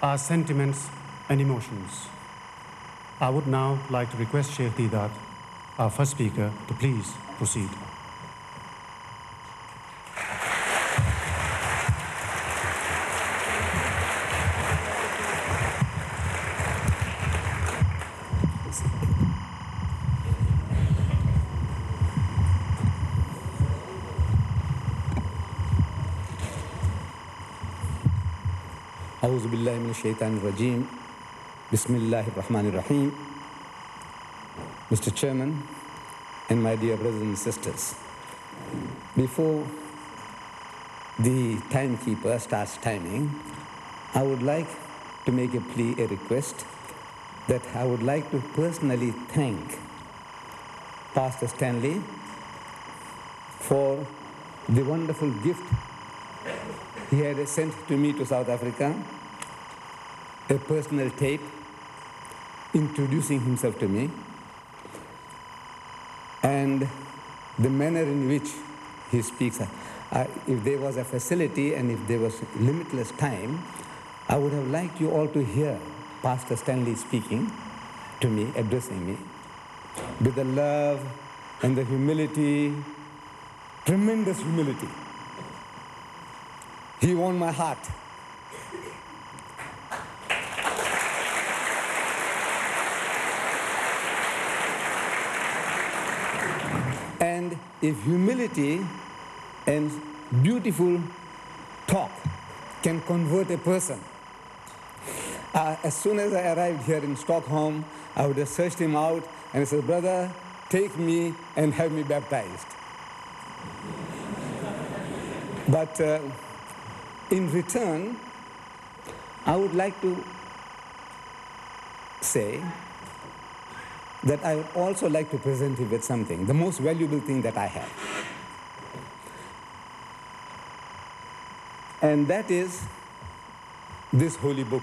our sentiments and emotions. I would now like to request Sheikh Deedat, our first speaker, to please proceed. أعوذ بالله من الشيطان الرجيم بسم الله الرحمن الرحيم. Mr. Chairman and my dear brothers and sisters, before the timekeeper starts timing, I would like to make a plea, a request, that I would like to personally thank Pastor Stanley for the wonderful gift he had sent to me to South Africa, a personal tape introducing himself to me, and the manner in which he speaks. If there was a facility and if there was limitless time, I would have liked you all to hear Pastor Stanley speaking to me, addressing me, with the love and the humility, tremendous humility. He won my heart. And if humility and beautiful talk can convert a person, as soon as I arrived here in Stockholm, I would have searched him out and said, "Brother, take me and have me baptized." But in return, I would like to say that I would also like to present you with something, the most valuable thing that I have. And that is this holy book.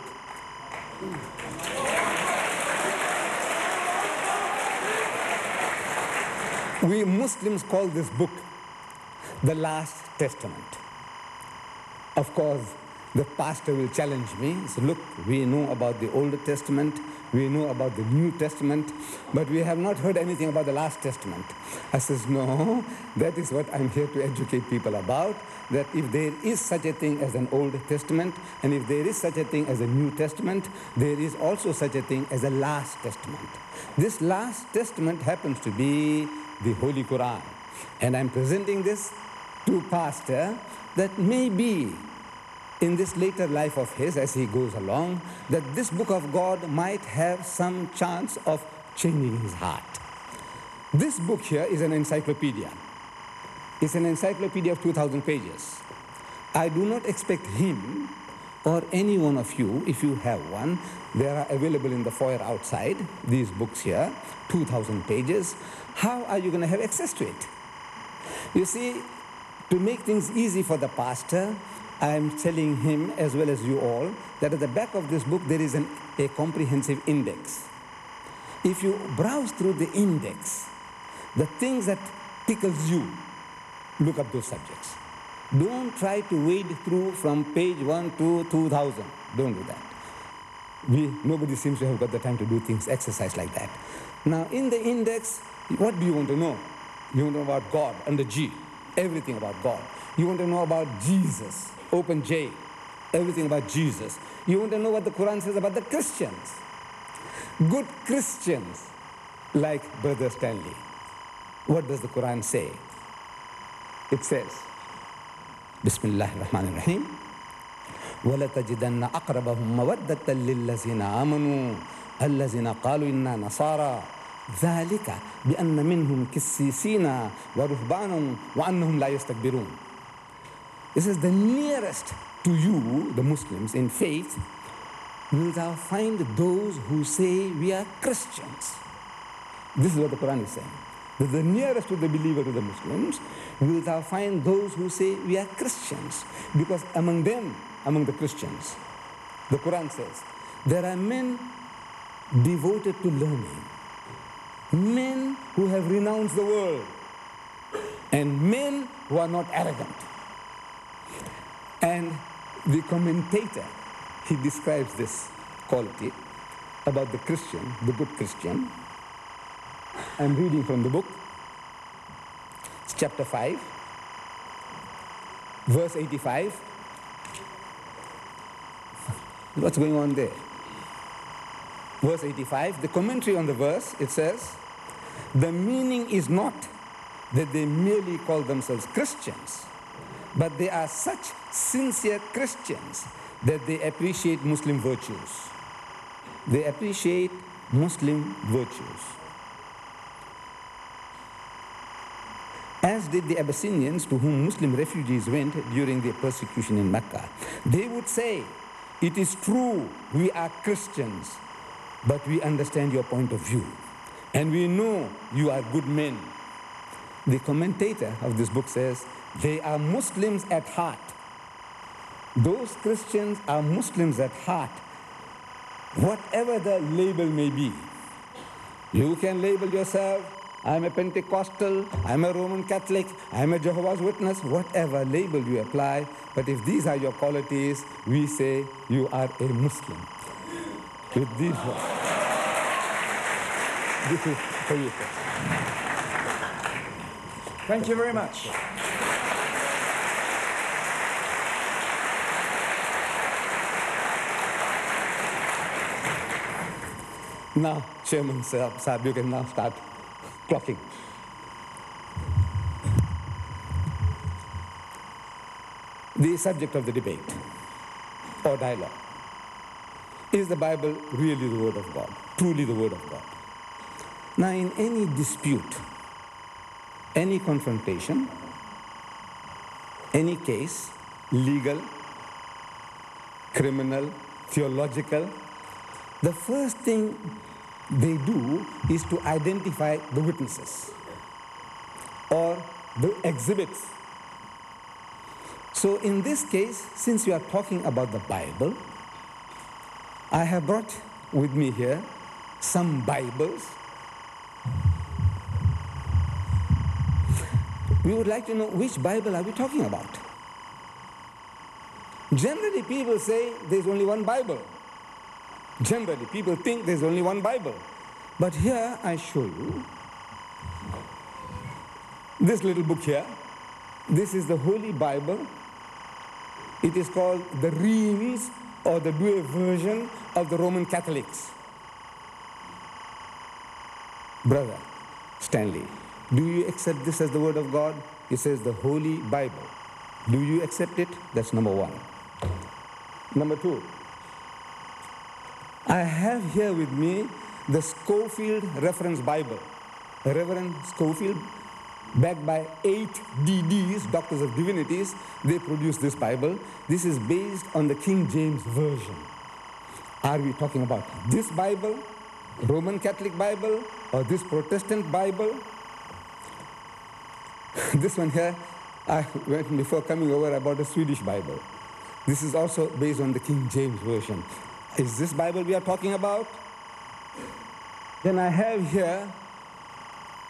We Muslims call this book the Last Testament. Of course, the pastor will challenge me. So look, we know about the Old Testament, we know about the New Testament, but we have not heard anything about the Last Testament. I says, no, that is what I'm here to educate people about, that if there is such a thing as an Old Testament, and if there is such a thing as a New Testament, there is also such a thing as a Last Testament. This Last Testament happens to be the Holy Quran. And I'm presenting this to Pastor that maybe in this later life of his, as he goes along, that this book of God might have some chance of changing his heart. This book here is an encyclopedia. It's an encyclopedia of 2,000 pages. I do not expect him or any one of you, if you have one, they are available in the foyer outside, these books here, 2,000 pages. How are you going to have access to it? You see, to make things easy for the pastor, I am telling him, as well as you all, that at the back of this book there is a comprehensive index. If you browse through the index, the things that tickles you, look up those subjects. Don't try to wade through from page 1 to 2,000. Don't do that. Nobody seems to have got the time to do things, exercise like that. Now, in the index, what do you want to know? You want to know about God, under G. Everything about God. You want to know about Jesus, open J, everything about Jesus. You want to know what the Quran says about the Christians. Good Christians, like Brother Stanley. What does the Quran say? It says, Bismillahir Rahmanir Rahim, وَلَتَجِدَنَّ أَقْرَبَهُمْ مَوَدَّةً لِلَّذِينَ آمَنُوا الَّذِينَ قَالُوا إِنَّا نَصَارَى ذلك بأن منهم كسيسين ورهبانا وأنهم لا يستكبرون. This is the nearest to you, the Muslims, in faith, will thou find those who say we are Christians. This is what the Quran is saying. That the nearest to the believer, to the Muslims, will thou find those who say we are Christians. Because among them, among the Christians, the Quran says, there are men devoted to learning, men who have renounced the world, and men who are not arrogant. And the commentator he describes this quality about the Christian, the good Christian. I'm reading from the book. It's chapter 5, verse 85. What's going on there? Verse 85, the commentary on the verse, it says, the meaning is not that they merely call themselves Christians, but they are such sincere Christians that they appreciate Muslim virtues. They appreciate Muslim virtues. As did the Abyssinians to whom Muslim refugees went during their persecution in Mecca. They would say, it is true we are Christians, but we understand your point of view, and we know you are good men. The commentator of this book says, they are Muslims at heart. Those Christians are Muslims at heart, whatever the label may be. You can label yourself, I'm a Pentecostal, I'm a Roman Catholic, I'm a Jehovah's Witness, whatever label you apply, but if these are your qualities, we say you are a Muslim. With these words. This is for you, sir. Thank you very much. Now, Chairman Saab, you can now start clocking. The subject of the debate or dialogue. Is the Bible really the Word of God? Truly the Word of God? Now, in any dispute, any confrontation, any case, legal, criminal, theological, the first thing they do is to identify the witnesses or the exhibits. So in this case, since we are talking about the Bible, I have brought with me here some Bibles. We would like to know which Bible are we talking about. Generally, people say there's only one Bible. Generally, people think there's only one Bible. But here I show you this little book here. This is the Holy Bible. It is called the Reims or the Douay version of the Roman Catholics. Brother Stanley, do you accept this as the Word of God? It says the Holy Bible. Do you accept it? That's number one. Number two, I have here with me the Scofield Reference Bible. Reverend Scofield, backed by 8 DDs, Doctors of Divinities, they produced this Bible. This is based on the King James Version. Are we talking about this Bible, Roman Catholic Bible, or this Protestant Bible? This one here, before coming over, I bought a Swedish Bible. This is also based on the King James Version. Is this Bible we are talking about? Then I have here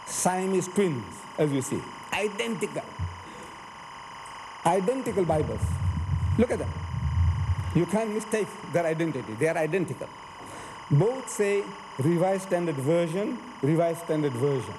Siamese twins, as you see. Identical. Identical Bibles. Look at them. You can't mistake their identity. They are identical. Both say Revised Standard Version, Revised Standard Version.